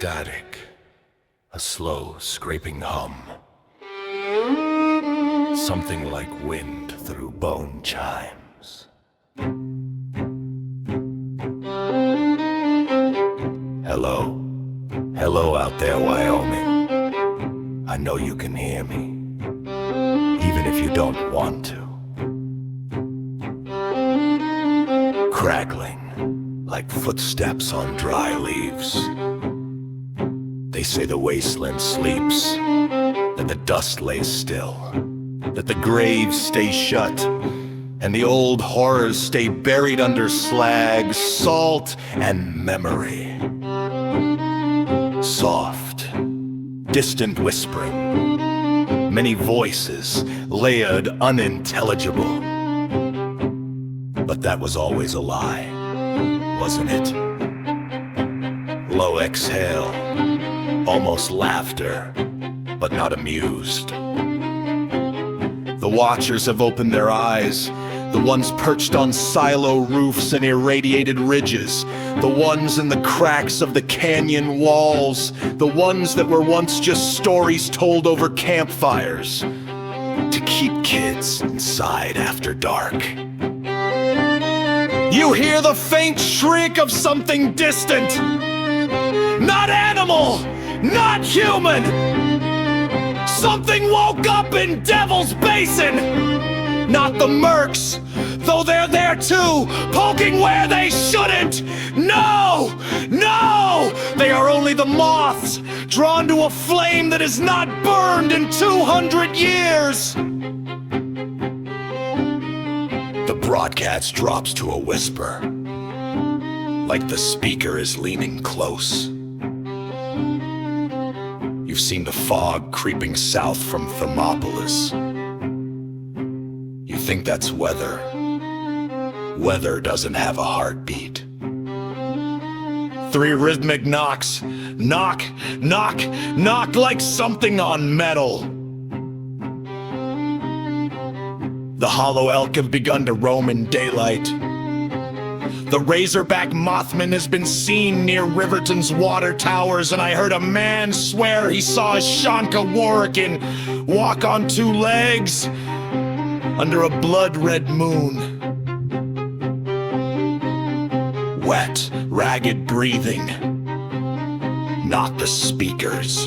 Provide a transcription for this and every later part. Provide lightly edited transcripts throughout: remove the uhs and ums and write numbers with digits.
Static. A slow, scraping hum. Something like wind through bone chimes. Hello. Hello out there, Wyoming. I know you can hear me, even if you don't want to. Crackling, like footsteps on dry leaves. They say the wasteland sleeps, that the dust lays still, that the graves stay shut, and the old horrors stay buried under slag, salt, and memory. Soft, distant whispering, many voices, layered, unintelligible. But that was always a lie, wasn't it? Low exhale, almost laughter, but not amused. The watchers have opened their eyes, the ones perched on silo roofs and irradiated ridges, the ones in the cracks of the canyon walls, the ones that were once just stories told over campfires, to keep kids inside after dark. You hear the faint shriek of something distant, not animal, not human. Something woke up in Devil's Basin. Not the mercs, though they're there too, poking where they shouldn't. No, no, they are only the moths, drawn to a flame that is not burned in 200 years. The broadcast drops to a whisper, like the speaker is leaning close. You've seen the fog creeping south from Thermopolis. You think that's weather. Weather doesn't have a heartbeat. 3 rhythmic knocks. Knock, knock, knock like something on metal. The hollow elk have begun to roam in daylight. The razorback mothman has been seen near Riverton's water towers, and I heard a man swear he saw a Shanka Warrican walk on 2 legs under a blood-red moon. Wet, ragged breathing, not the speakers.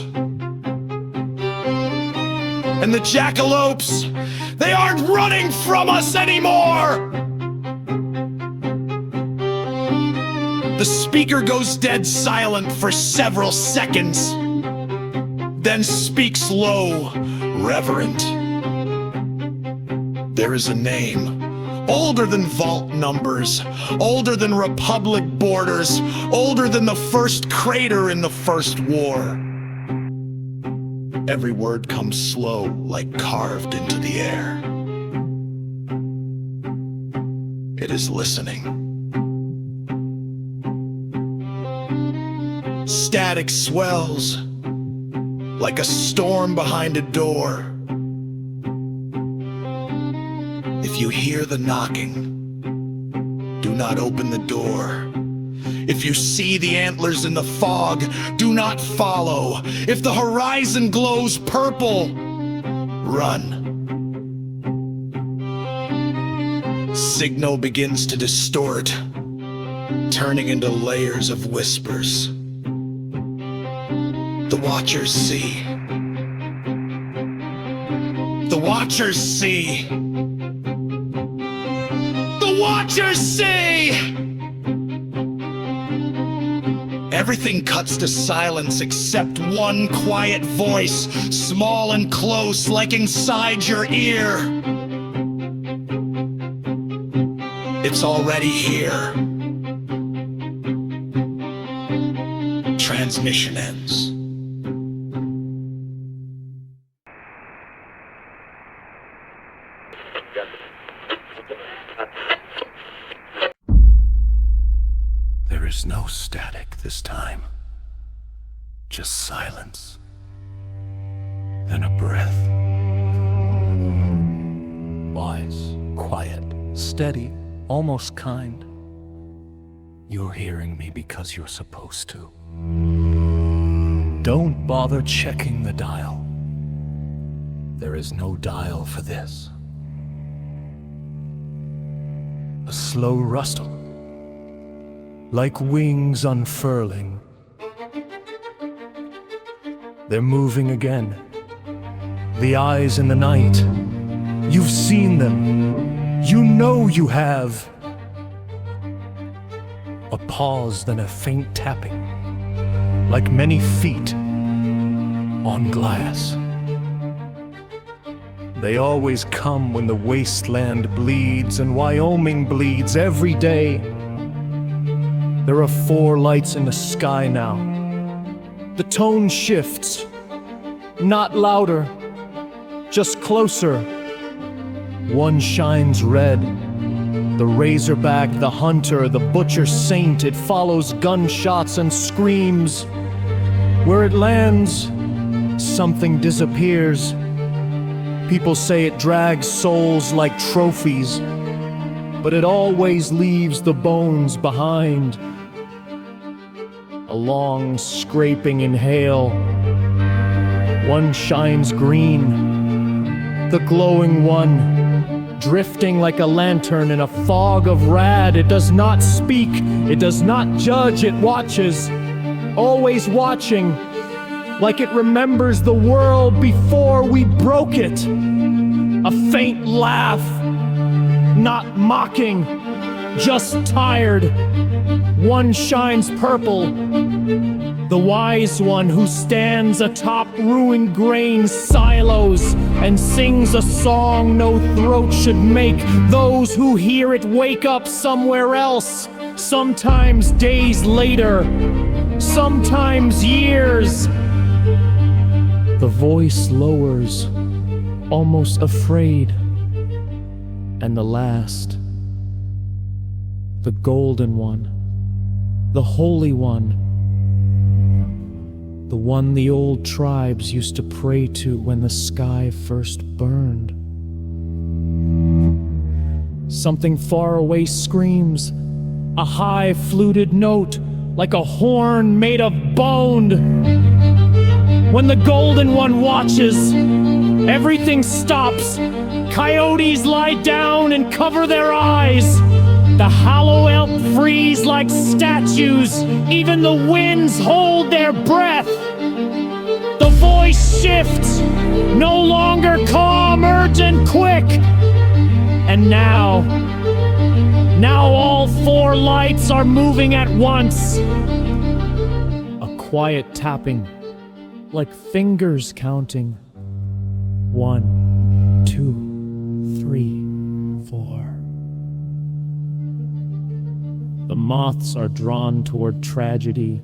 And the jackalopes, they aren't running from us anymore! The speaker goes dead silent for several seconds, then speaks low, reverent. There is a name, older than vault numbers, older than republic borders, older than the first crater in the first war. Every word comes slow, like carved into the air. It is listening. Static swells, like a storm behind a door. If you hear the knocking, do not open the door. If you see the antlers in the fog, do not follow. If the horizon glows purple, run. Signal begins to distort, turning into layers of whispers. The watchers see. The watchers see. The watchers see! Everything cuts to silence except one quiet voice, small and close, like inside your ear. It's already here. Transmission ends. There is no static this time. Just silence. Then a breath. Wise, quiet, steady, almost kind. You're hearing me because you're supposed to. Don't bother checking the dial. There is no dial for this. A slow rustle, like wings unfurling. They're moving again. The eyes in the night. You've seen them. You know you have. A pause, then a faint tapping, like many feet on glass. They always come when the wasteland bleeds and Wyoming bleeds every day. There are 4 lights in the sky now. The tone shifts, not louder, just closer. One shines red, the razorback, the hunter, the butcher saint. It follows gunshots and screams. Where it lands, something disappears. People say it drags souls like trophies, but it always leaves the bones behind. A long scraping inhale. One shines green, the glowing one, drifting like a lantern in a fog of rad. It does not speak, it does not judge, it watches, always watching, like it remembers the world before we broke it. A faint laugh, not mocking, just tired. One shines purple, the wise one who stands atop ruined grain silos and sings a song no throat should make. Those who hear it wake up somewhere else, sometimes days later, sometimes years. The voice lowers, almost afraid, and the last, the golden one, the holy one, the one the old tribes used to pray to when the sky first burned. Something far away screams, a high fluted note, like a horn made of bone. When the golden one watches, everything stops. Coyotes lie down and cover their eyes. The hollow elk freeze like statues. Even the winds hold their breath. The voice shifts, no longer calm, urgent, quick. And now all 4 lights are moving at once. A quiet tapping, like fingers counting. 1, 2, 3, 4. The moths are drawn toward tragedy.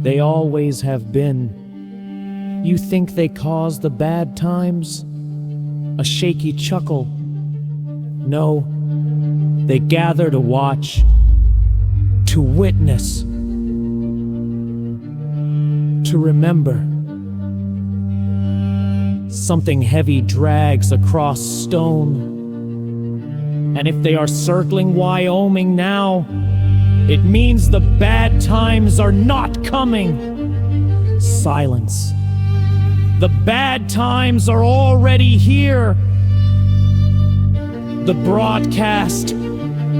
They always have been. You think they cause the bad times? A shaky chuckle. No, they gather to watch, to witness, to remember. Something heavy drags across stone. And if they are circling Wyoming now, it means the bad times are not coming. Silence. The bad times are already here. The broadcast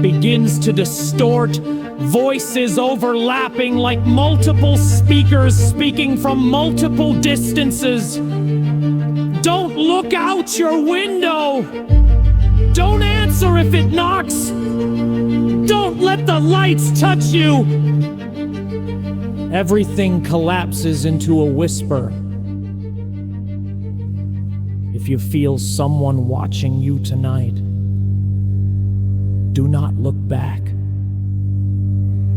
begins to distort, voices overlapping like multiple speakers speaking from multiple distances. Don't look out your window! Don't answer if it knocks! Don't let the lights touch you! Everything collapses into a whisper. If you feel someone watching you tonight, do not look back.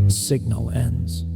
Signal ends.